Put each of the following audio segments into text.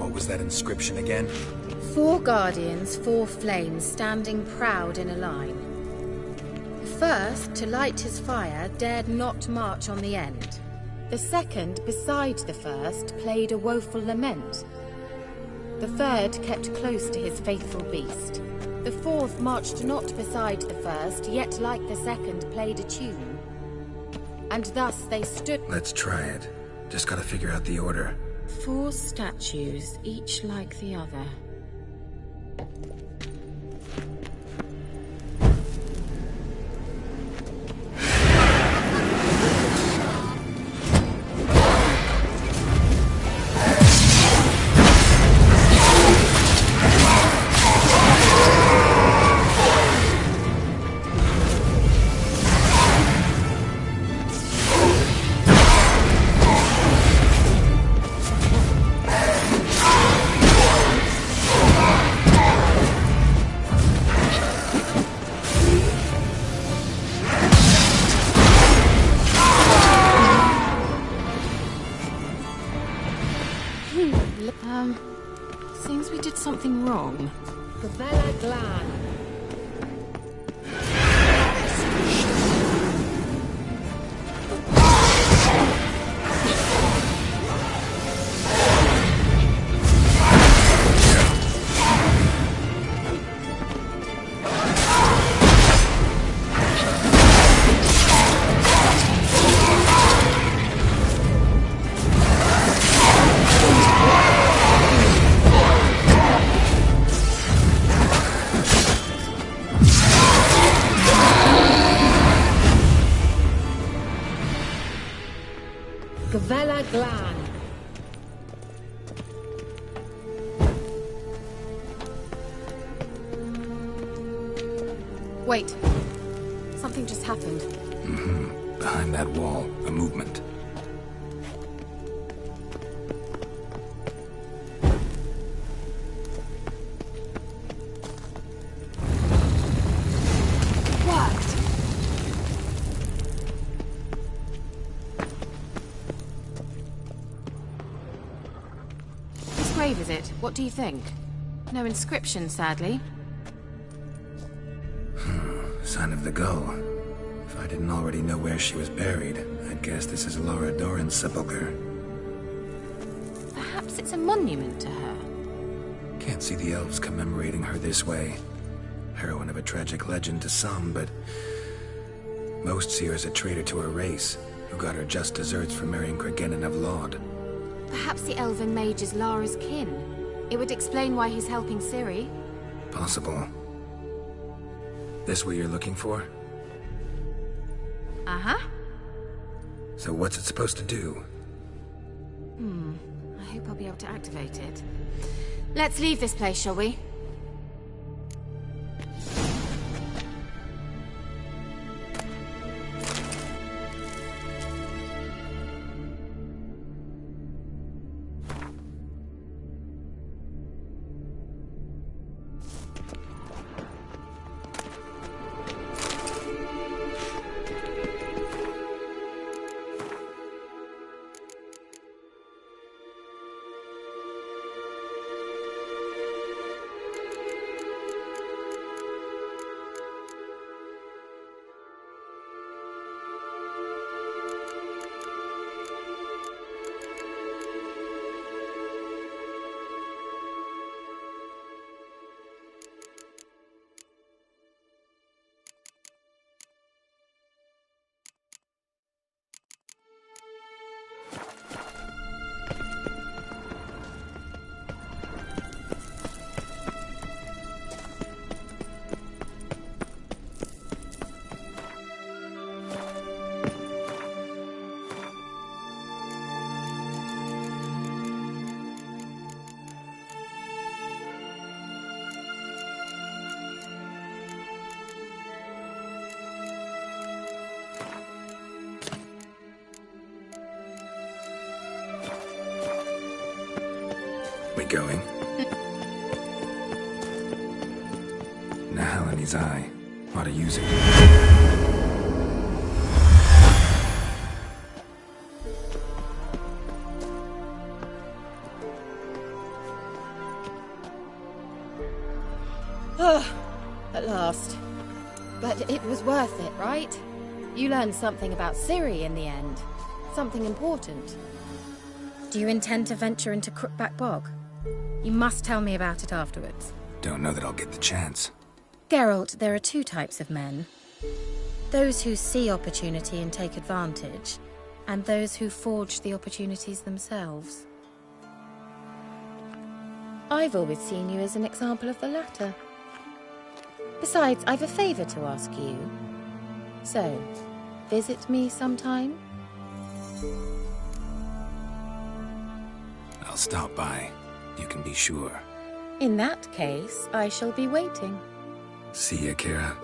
What was that inscription again? 4 guardians, 4 flames, standing proud in a line. The first, to light his fire, dared not march on the end. The second, beside the first, played a woeful lament. The third kept close to his faithful beast. The fourth marched not beside the first, yet like the second played a tune. And thus they stood— Let's try it. Just gotta figure out the order. 4 statues, each like the other. Seems we did something wrong. Gavella Glan. Gavella Glan. Wait. Something just happened. Behind that wall, a movement. Grave is it? What do you think? No inscription, sadly. Sign of the gull. If I didn't already know where she was buried, I'd guess this is Laura Doran's sepulcher. Perhaps it's a monument to her. Can't see the elves commemorating her this way. Heroine of a tragic legend to some, but most see her as a traitor to her race, who got her just deserts for marrying Cregennan of Laud. Perhaps the elven mage is Lara's kin. It would explain why he's helping Ciri. Possible. This what you're looking for? Uh-huh. So what's it supposed to do? I hope I'll be able to activate it. Let's leave this place, shall we? We going? Nahal in his eye. Ought to use it. At last. But it was worth it, right? You learned something about Ciri in the end. Something important. Do you intend to venture into Crookback Bog? You must tell me about it afterwards. Don't know that I'll get the chance. Geralt, there are two types of men. Those who see opportunity and take advantage, and those who forge the opportunities themselves. I've always seen you as an example of the latter. Besides, I've a favor to ask you. So, visit me sometime? I'll stop by. You can be sure. In that case, I shall be waiting. See ya, Kira.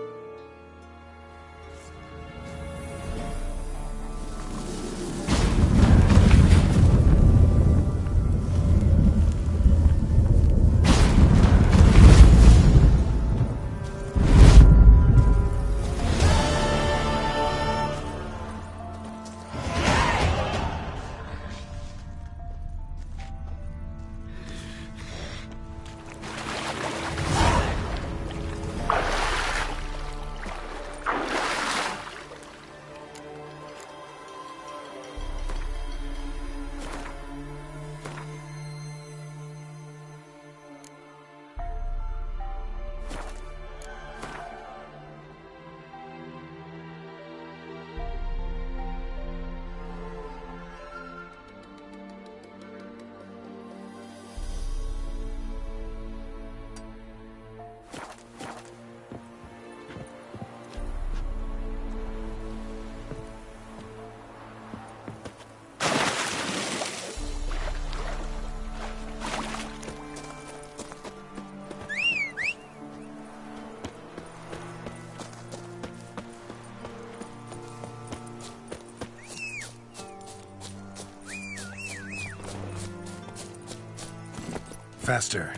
Faster.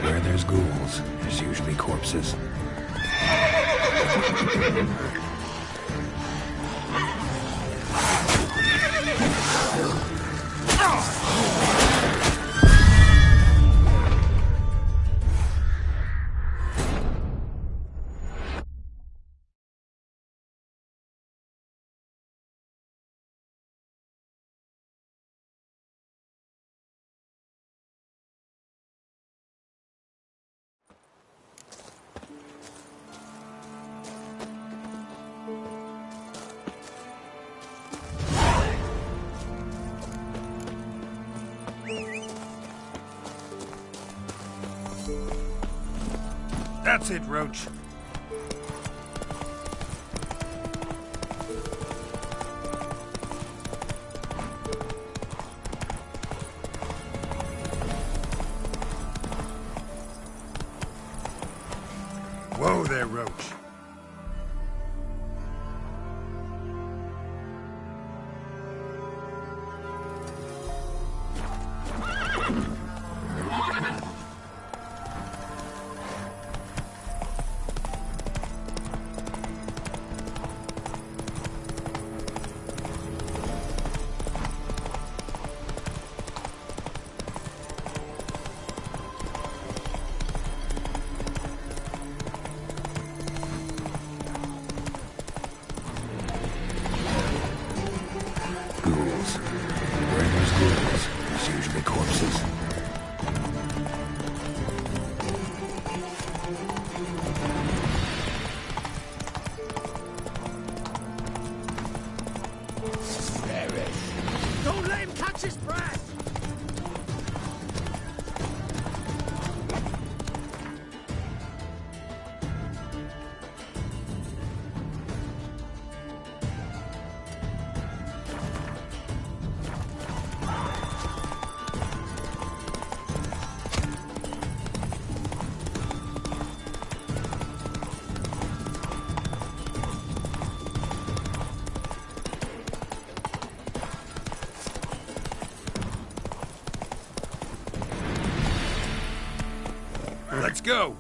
Where there's ghouls, there's usually corpses. That's it, Roach. Whoa there, Roach. Don't let him catch his breath! Let's go!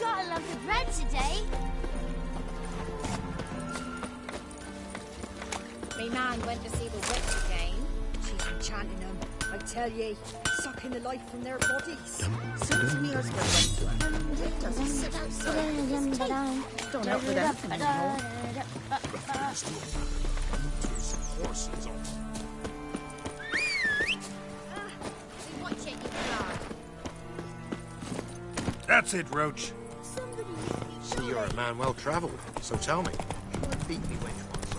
Gotta love the bread today. Me man went to see the witch again. She's enchanting them. I tell ye, sucking the life from their bodies. Suits me as well. It doesn't sit outside. Don't help with anything anymore. Watch it, you blood. That's it, Roach. See, you're a man well travelled, so tell me, you would beat me which once?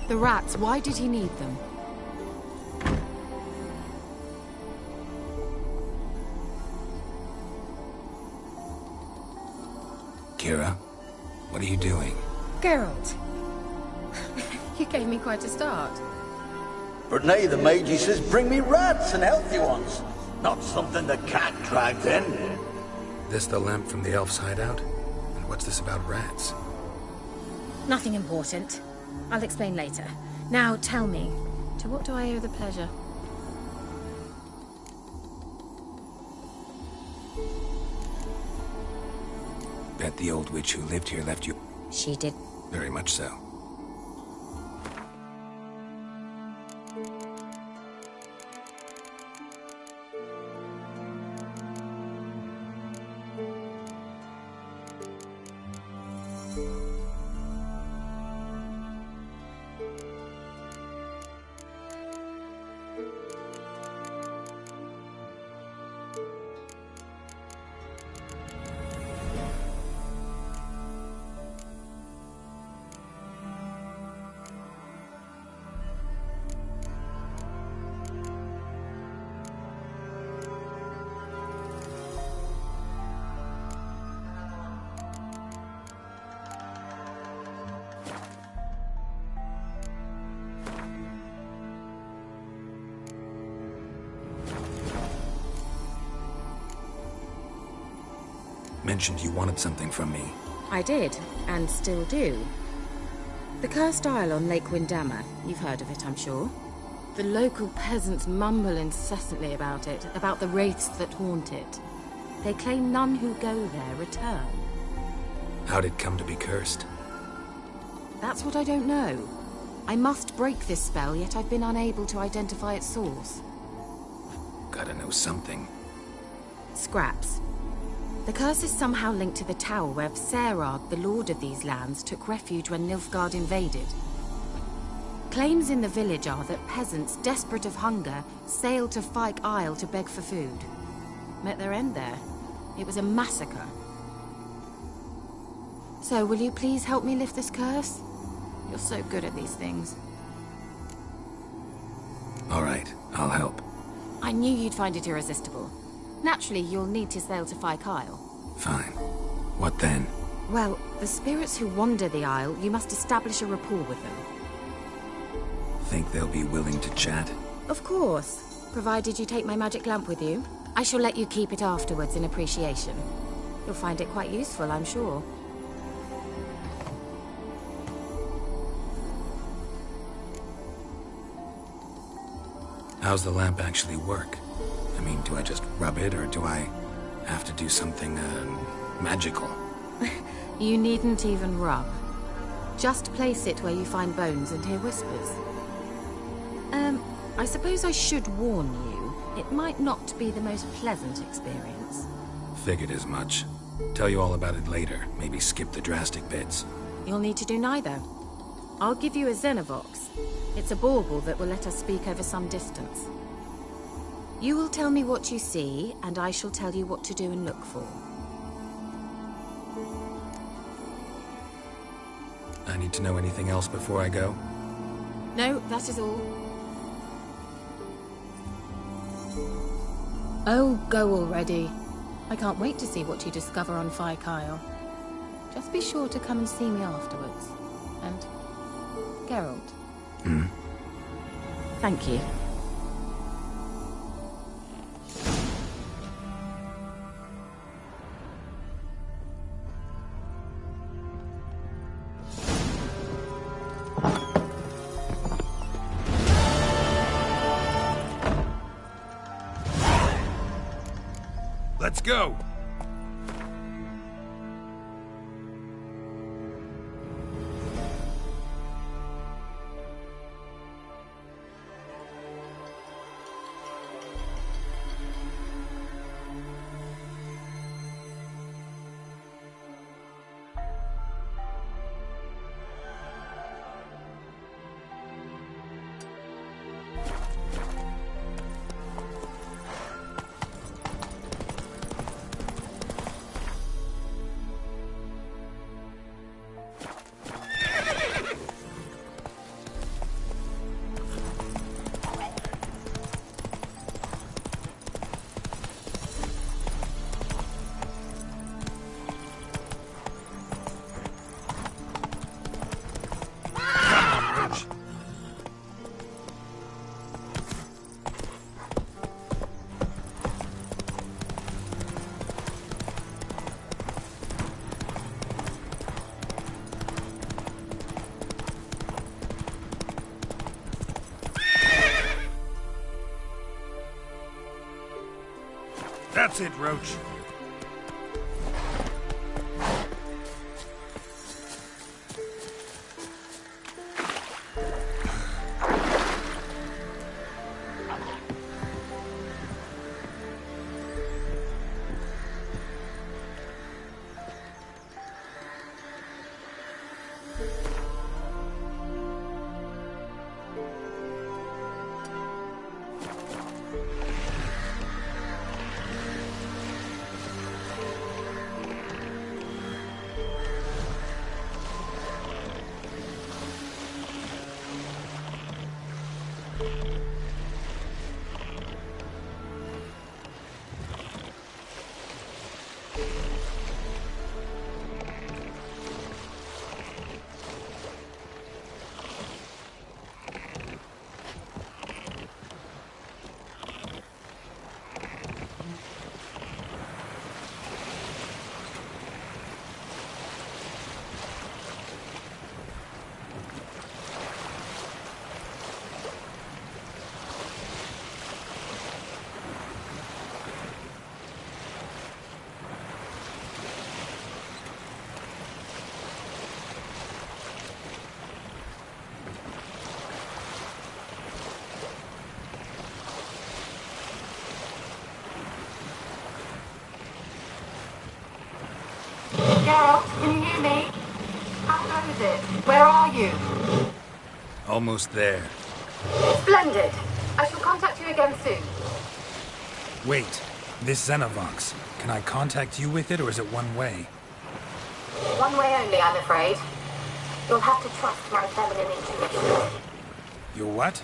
The rats, why did he need them? Kira, what are you doing? Geralt. You gave me quite a start. But now the Magi says bring me rats and healthy ones. Not something the cat dragged in. This the lamp from the elf's hideout? And what's this about rats? Nothing important. I'll explain later. Now tell me, to what do I owe the pleasure? Bet the old witch who lived here left you... She did. Very much so. Mentioned you wanted something from me. I did, and still do. The cursed isle on Lake Windammer. You've heard of it, I'm sure. The local peasants mumble incessantly about it, about the wraiths that haunt it. They claim none who go there return. How'd it come to be cursed? That's what I don't know. I must break this spell, yet I've been unable to identify its source. Gotta know something. Scraps. The curse is somehow linked to the tower where Serag, the lord of these lands, took refuge when Nilfgaard invaded. Claims in the village are that peasants, desperate of hunger, sailed to Fyke Isle to beg for food. Met their end there. It was a massacre. So, will you please help me lift this curse? You're so good at these things. All right, I'll help. I knew you'd find it irresistible. Naturally, you'll need to sail to Fyke Isle. Fine. What then? Well, the spirits who wander the Isle, you must establish a rapport with them. Think they'll be willing to chat? Of course. Provided you take my magic lamp with you. I shall let you keep it afterwards in appreciation. You'll find it quite useful, I'm sure. How's the lamp actually work? I mean, do I just rub it, or do I have to do something, magical? You needn't even rub. Just place it where you find bones and hear whispers. I suppose I should warn you, it might not be the most pleasant experience. Figured as much. Tell you all about it later. Maybe skip the drastic bits. You'll need to do neither. I'll give you a Xenovox. It's a bauble that will let us speak over some distance. You will tell me what you see, and I shall tell you what to do and look for. I need to know anything else before I go? No, that is all. Oh, go already. I can't wait to see what you discover on Fyke Isle. Just be sure to come and see me afterwards. And Geralt. Hmm? Thank you. Let's go! That's it, Roach. Geralt, can you hear me? How goes it? Where are you? Almost there. Splendid. I shall contact you again soon. Wait, this Xenovox. Can I contact you with it, or is it one way? One way only, I'm afraid. You'll have to trust my feminine intuition. Your what?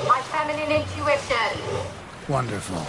My feminine intuition. Wonderful.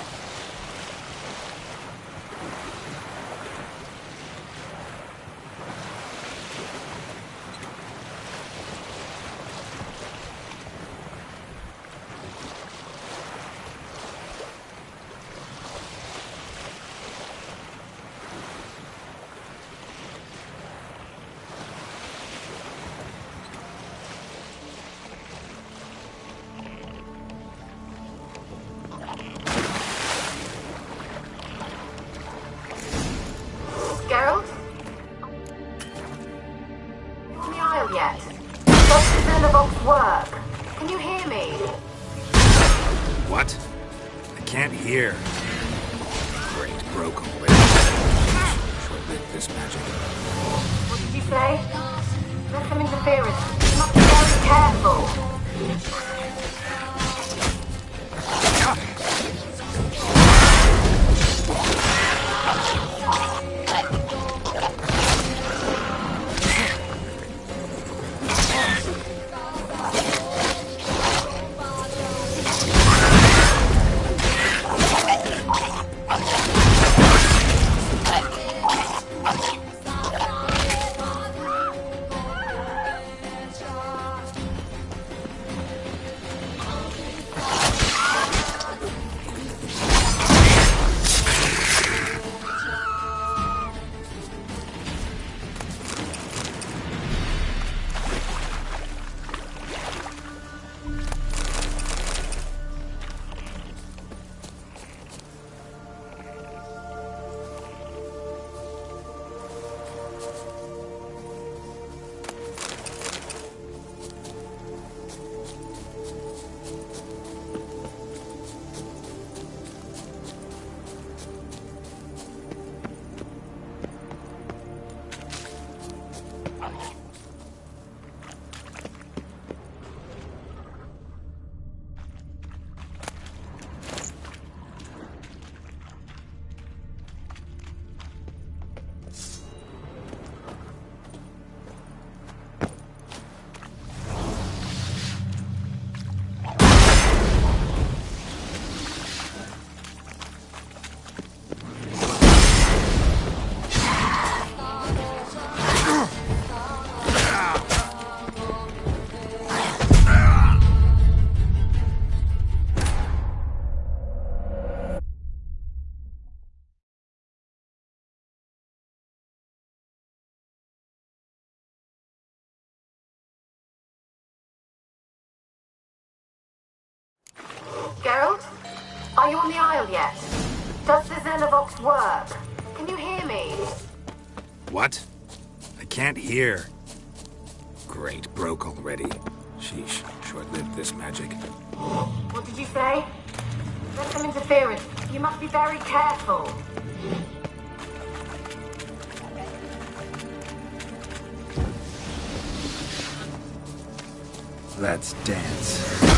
Geralt? You on the Isle yet? Does the Xenovox work? Can you hear me? What? I can't hear. Great, broke already. Short-lived this magic. What did you say? There's some interference. You must be very careful. Geralt? Are you on the Isle yet? Does the Xenovox work? Can you hear me? What? I can't hear. Great, broke already. Sheesh, short-lived this magic. What did you say? There's some interference. You must be very careful. Let's dance.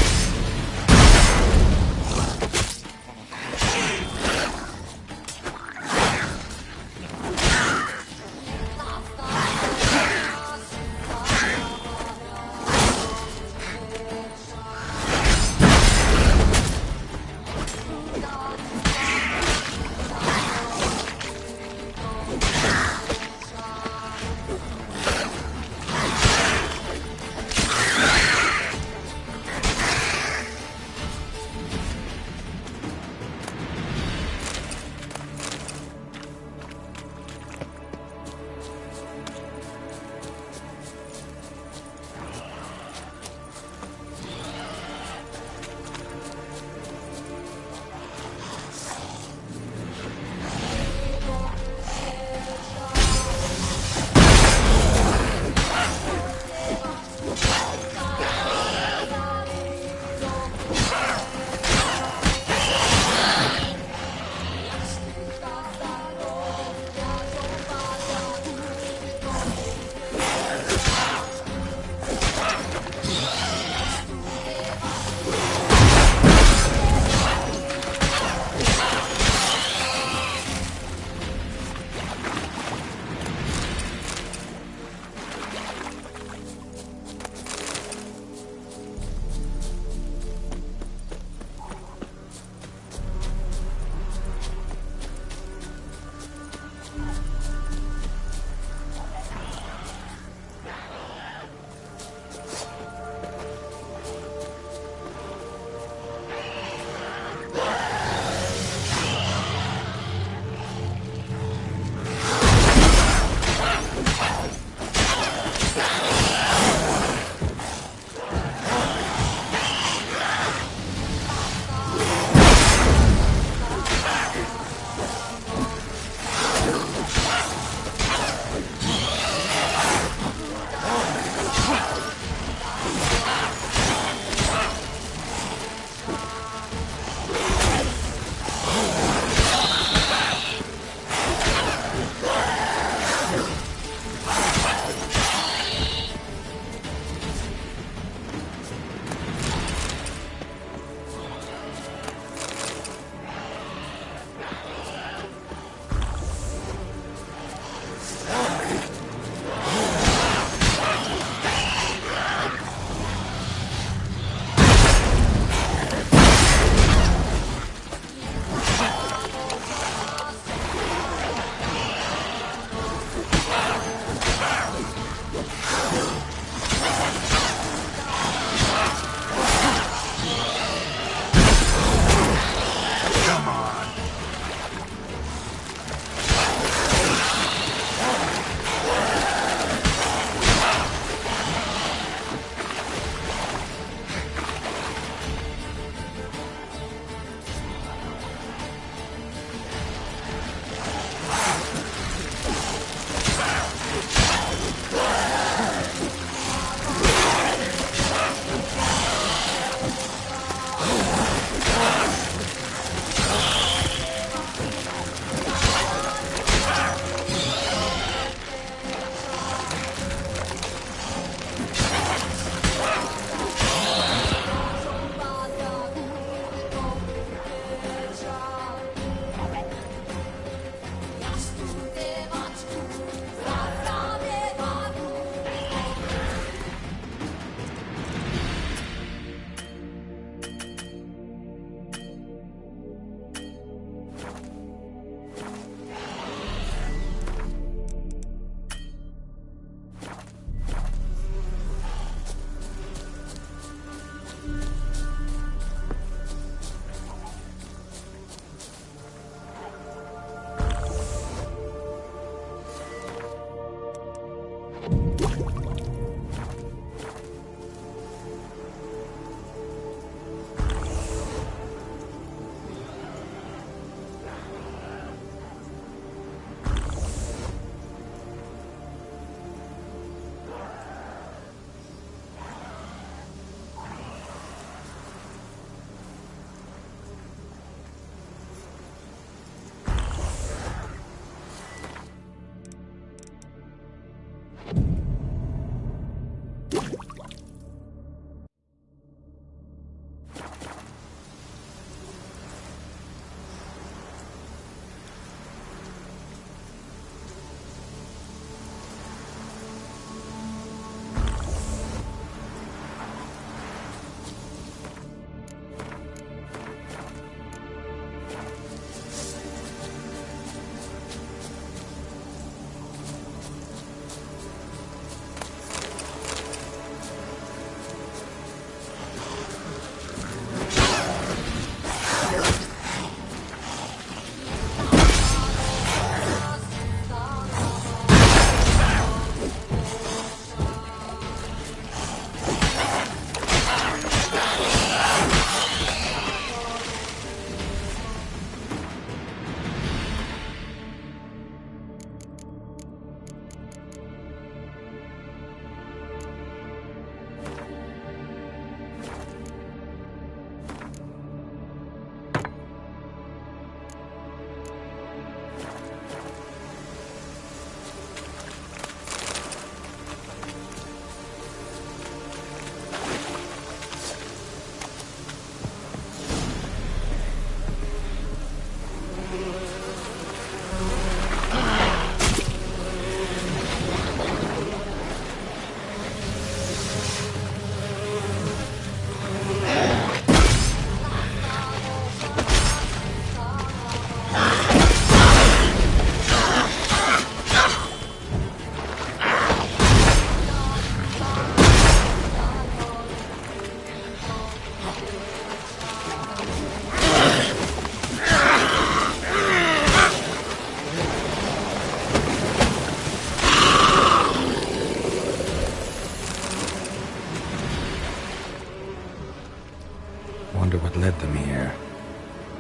Wonder what led them here.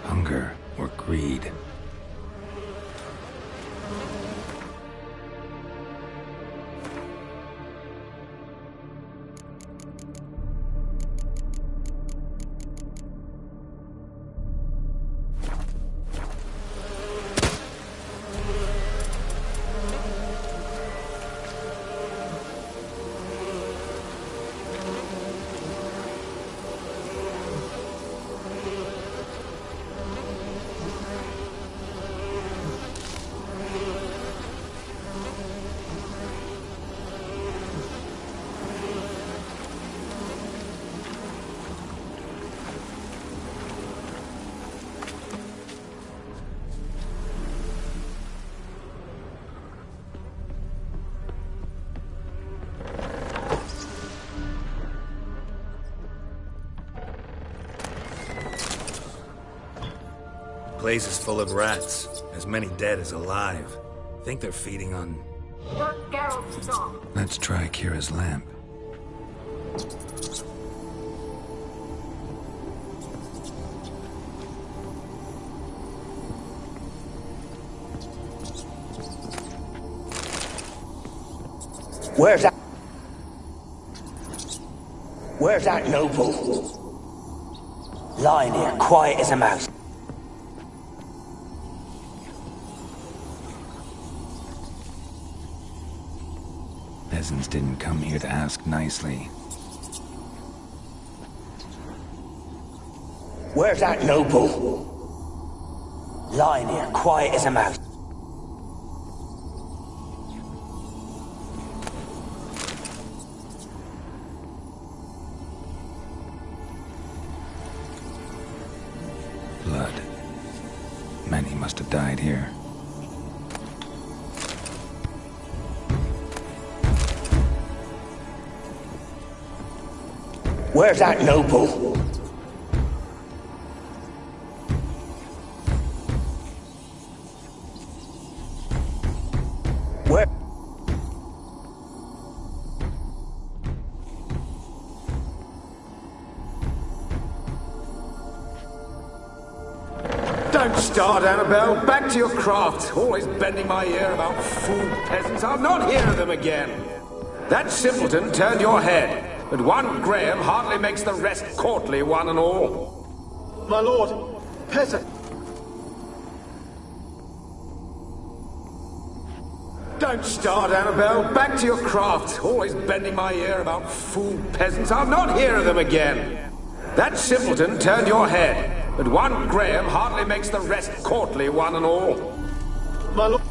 Hunger or greed? Place is full of rats, as many dead as alive. Think they're feeding on... Don't Geralt stop. Let's try Kira's lamp. Where's that noble? Lying here, quiet as a mouse. Peasants didn't come here to ask nicely. Where's that noble? Lying here, quiet as a mouse. Blood. Many must have died here. Where's that noble? Where? Don't start, Annabelle. Back to your craft. Always bending my ear about fool peasants. I'll not hear of them again. That simpleton turned your head. But one Graham hardly makes the rest courtly, one and all. My lord, peasant. Don't start, Annabelle. Back to your craft. Always bending my ear about fool peasants. I'll not hear of them again. That simpleton turned your head. But one Graham hardly makes the rest courtly, one and all. My lord.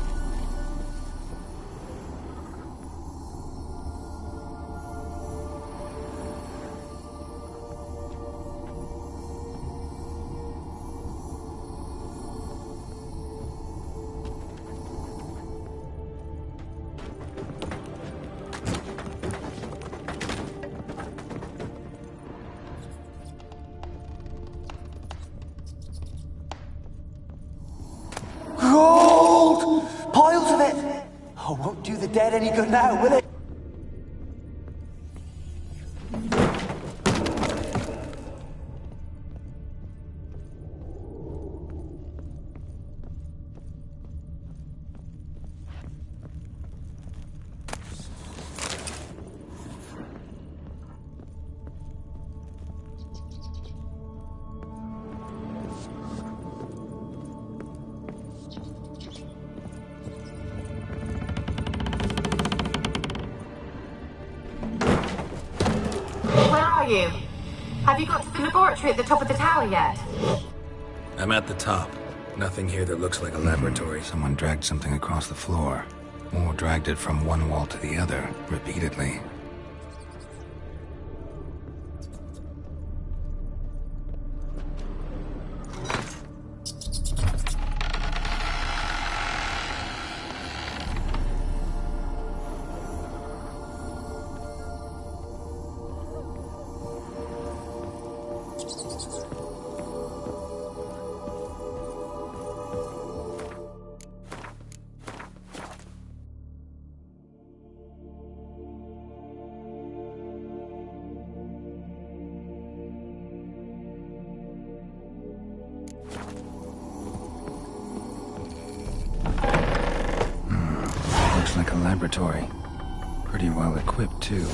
Gold! Piles of it! Oh, won't do the dead any good now, will it? You? Have you got to the laboratory at the top of the tower yet? I'm at the top. Nothing here that looks like a laboratory. Someone dragged something across the floor. Or dragged it from one wall to the other, repeatedly. Looks like a laboratory. Pretty well equipped, too.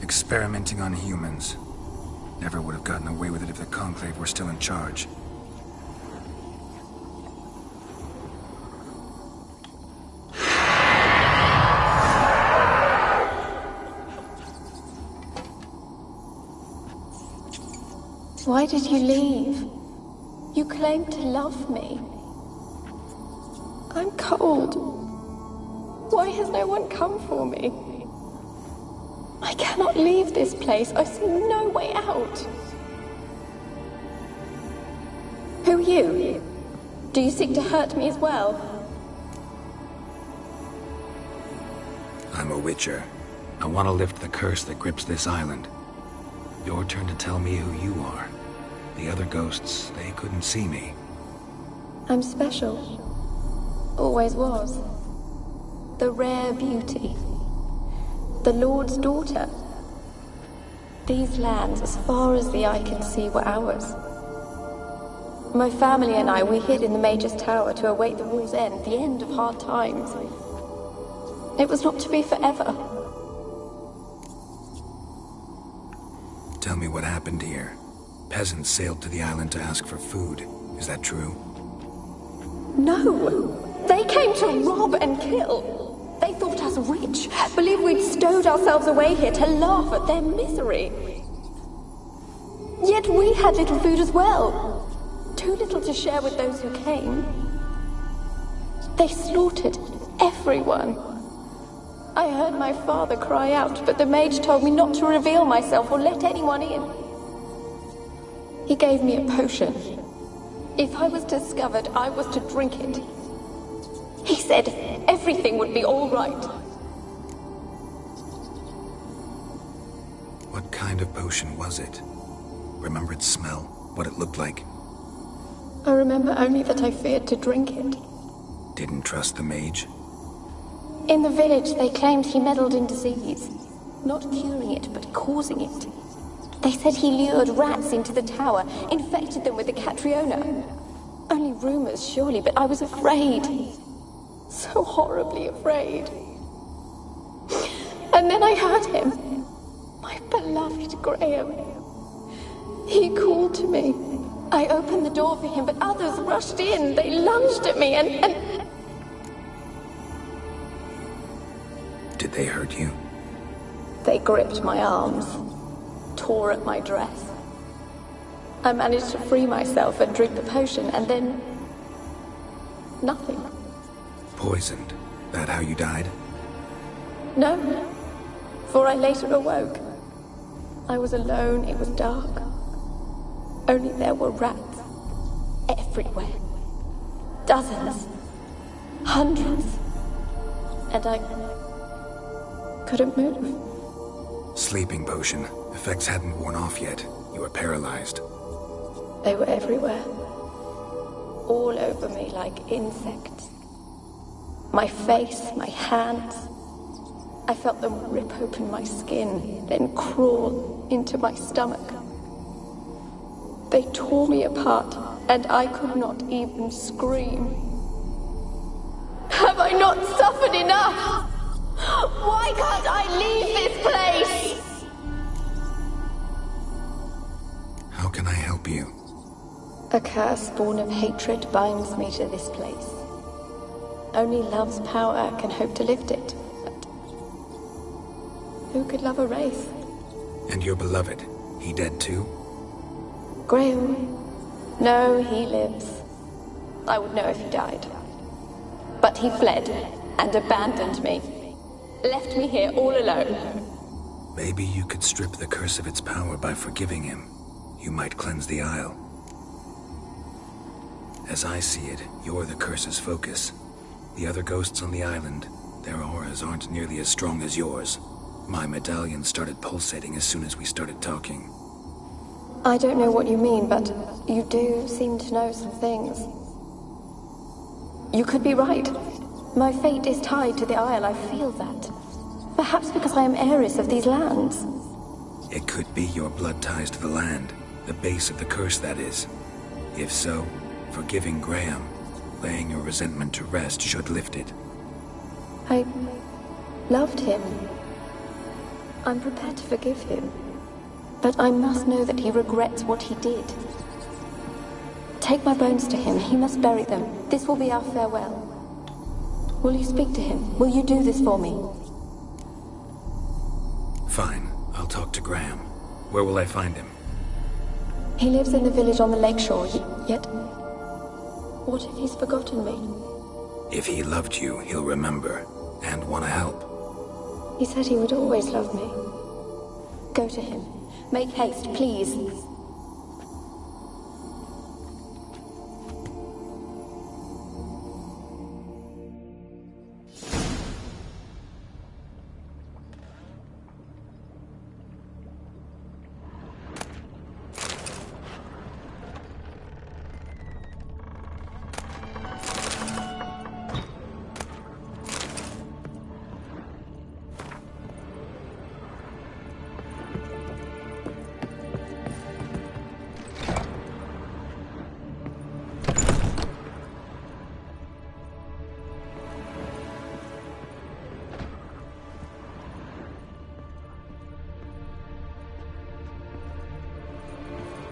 Experimenting on humans. Never would have gotten away with it if the Conclave were still in charge. Why did you leave? You claimed to love me. I'm cold. Why has no one come for me? I cannot leave this place. I see no way out. Who are you? Do you seek to hurt me as well? I'm a Witcher. I want to lift the curse that grips this island. Your turn to tell me who you are. The other ghosts, they couldn't see me. I'm special. Always was. The rare beauty. The Lord's daughter. These lands, as far as the eye can see, were ours. My family and I, we hid in the Mage's Tower to await the war's end, the end of hard times. It was not to be forever. Tell me what happened here. Peasants sailed to the island to ask for food. Is that true? No! They came to rob and kill. They thought us rich, believed we'd stowed ourselves away here to laugh at their misery. Yet we had little food as well. Too little to share with those who came. They slaughtered everyone. I heard my father cry out, but the mage told me not to reveal myself or let anyone in. He gave me a potion. If I was discovered, I was to drink it. He said everything would be all right. What kind of potion was it? Remember its smell? What it looked like? I remember only that I feared to drink it. Didn't trust the mage? In the village, they claimed he meddled in disease. Not curing it, but causing it. They said he lured rats into the tower, infected them with the Catriona. Only rumors, surely, but I was afraid. So horribly afraid. And then I heard him. My beloved Graham. He called to me. I opened the door for him, but others rushed in. They lunged at me and... Did they hurt you? They gripped my arms, tore at my dress. I managed to free myself and drink the potion, and then... nothing. Poisoned? That how you died? No, for I later awoke. I was alone, it was dark. Only there were rats. Everywhere. Dozens. Hundreds. And I couldn't move. Sleeping potion. Effects hadn't worn off yet. You were paralyzed. They were everywhere. All over me like insects. My face, my hands. I felt them rip open my skin, then crawl into my stomach. They tore me apart, and I could not even scream. Have I not suffered enough? Why can't I leave this place? How can I help you? A curse born of hatred binds me to this place. Only love's power can hope to lift it. But who could love a wraith? And your beloved, he dead too? Graham? No, he lives. I would know if he died. But he fled and abandoned me. left me here all alone. Maybe you could strip the curse of its power by forgiving him. You might cleanse the Isle. As I see it, you're the curse's focus. The other ghosts on the island, their auras aren't nearly as strong as yours. My medallion started pulsating as soon as we started talking. I don't know what you mean, but you do seem to know some things. You could be right. My fate is tied to the Isle, I feel that. Perhaps because I am heiress of these lands. It could be your blood ties to the land, the base of the curse, that is. If so, forgiving Graham, laying your resentment to rest, should lift it. I loved him. I'm prepared to forgive him. But I must know that he regrets what he did. Take my bones to him. He must bury them. This will be our farewell. Will you speak to him? Will you do this for me? Fine. I'll talk to Graham. Where will I find him? He lives in the village on the lakeshore, yet... What if he's forgotten me? If he loved you, he'll remember, and want to help. He said he would always love me. Go to him. Make haste, please.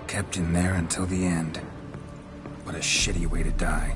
Kept in there until the end. What a shitty way to die.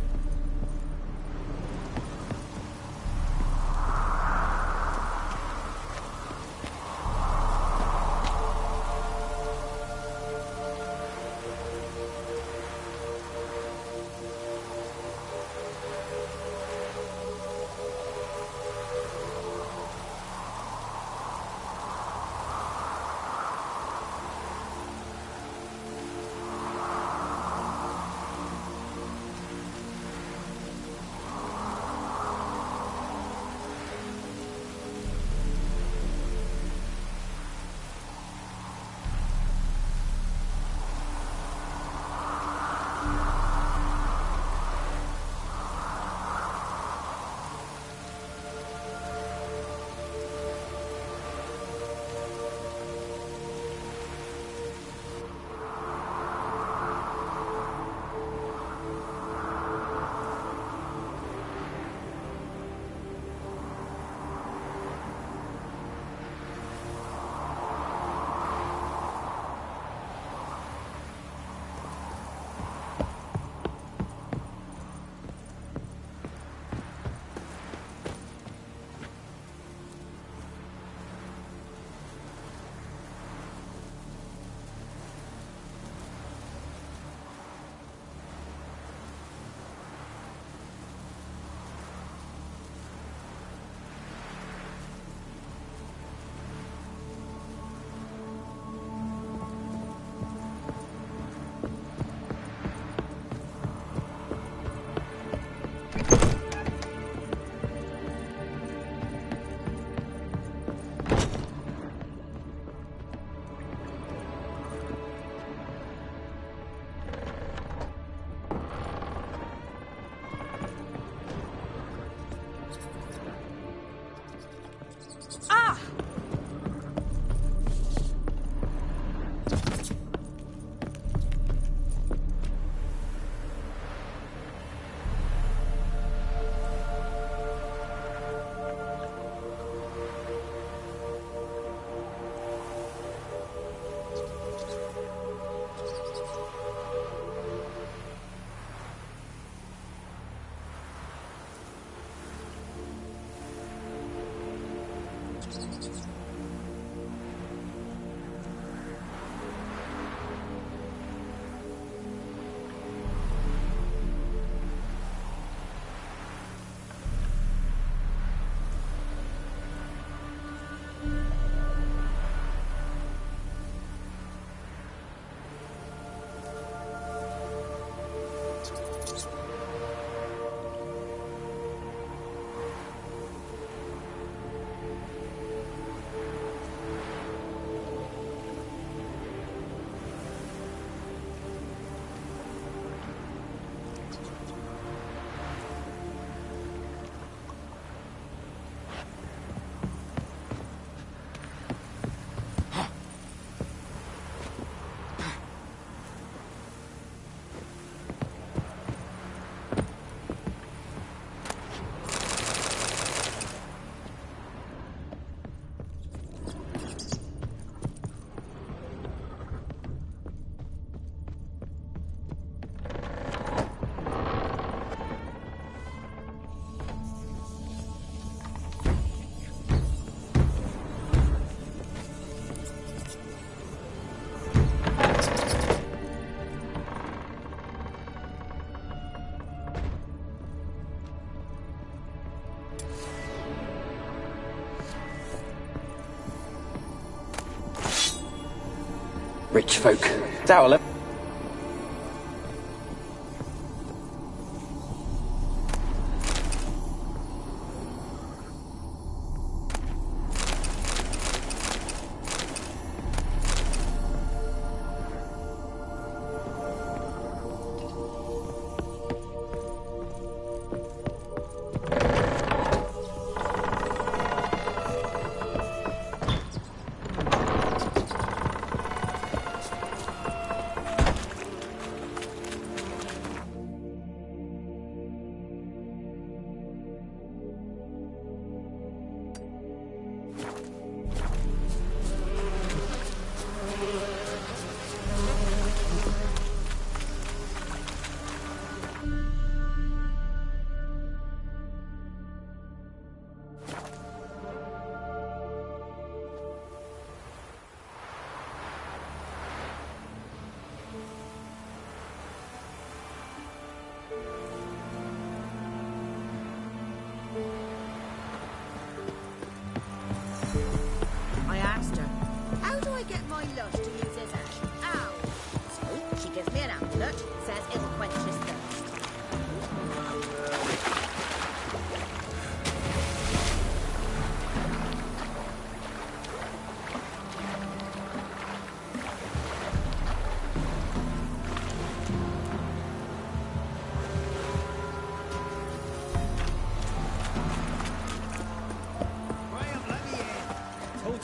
Rich folk. Dower left. I asked her, how do I get my lush to use his ash? Ow! So she gives me an amulet, says it'll quench his thirst.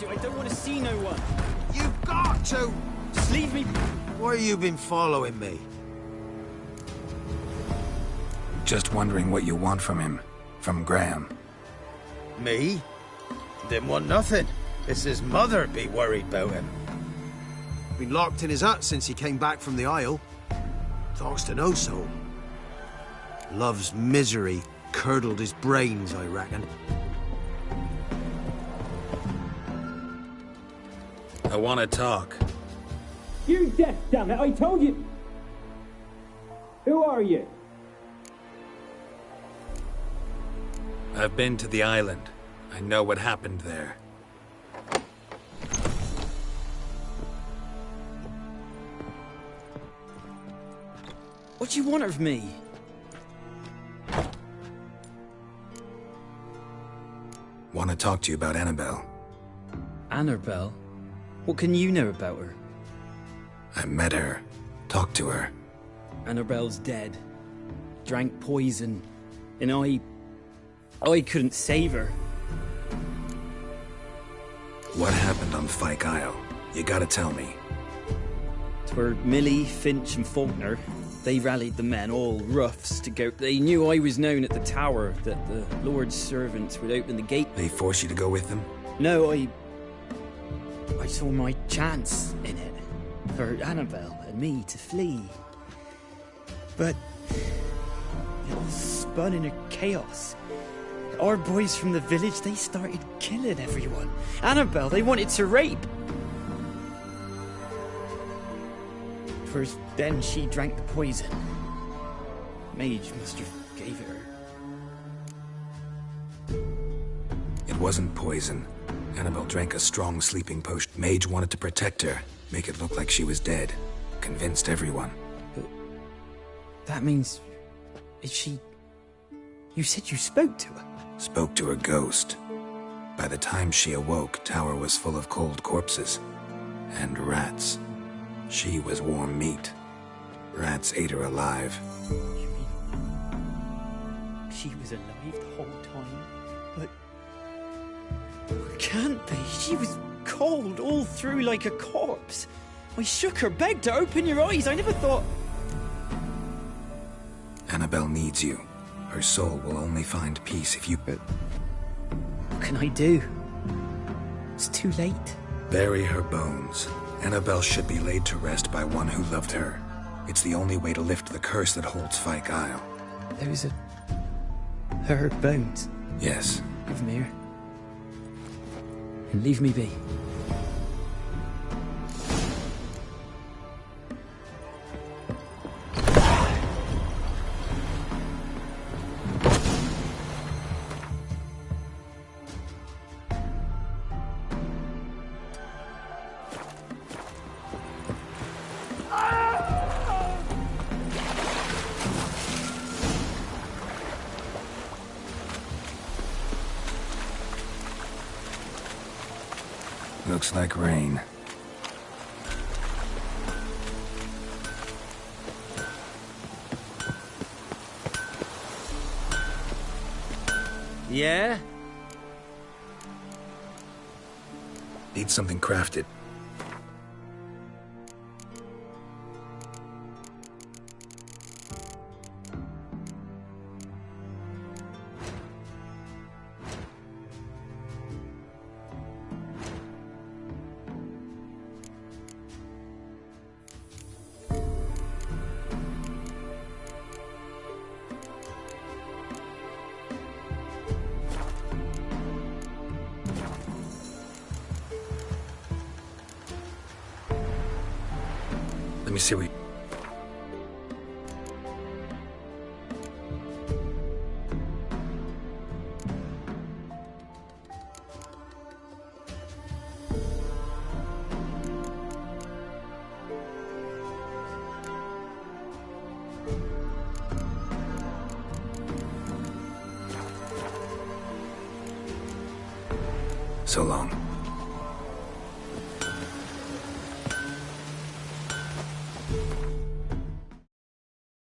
I don't want to see no one. You've got to! Just leave me. Why have you been following me? Just wondering what you want from him. From Graham. Me? Didn't want nothing. It's his mother be worried about him. Been locked in his hut since he came back from the Isle. Talks to no soul. Love's misery curdled his brains, I reckon. I want to talk. You deaf, damn it! I told you. Who are you? I've been to the island. I know what happened there. What do you want of me? Want to talk to you about Annabelle. Annabelle? What can you know about her? I met her. Talked to her. Annabelle's dead. Drank poison. And I couldn't save her. What happened on Fyke Isle? You gotta tell me. Twere Millie, Finch and Faulkner. They rallied the men, all roughs, to go. They knew I was known at the tower, that the Lord's servants would open the gate. They forced you to go with them? No, I saw my chance in it. For Annabelle and me to flee. But it all spun in a chaos. Our boys from the village, they started killing everyone. Annabelle, they wanted to rape. First, then she drank the poison. Mage must have gave it her. It wasn't poison. Annabelle drank a strong sleeping potion. Mage wanted to protect her, make it look like she was dead. Convinced everyone. But that means... is she... You said you spoke to her? Spoke to her ghost. By the time she awoke, Tower was full of cold corpses. And rats. She was warm meat. Rats ate her alive. You mean... she was alive the whole time? But... it can't be. She was cold all through like a corpse. I shook her, begged her, open your eyes. I never thought... Annabelle needs you. Her soul will only find peace if you... But... what can I do? It's too late. Bury her bones. Annabelle should be laid to rest by one who loved her. It's the only way to lift the curse that holds Fyke Isle. Those are... her bones? Yes. Give me her. And leave me be. Looks like rain. Yeah? Need something crafted. Let me see what... So long.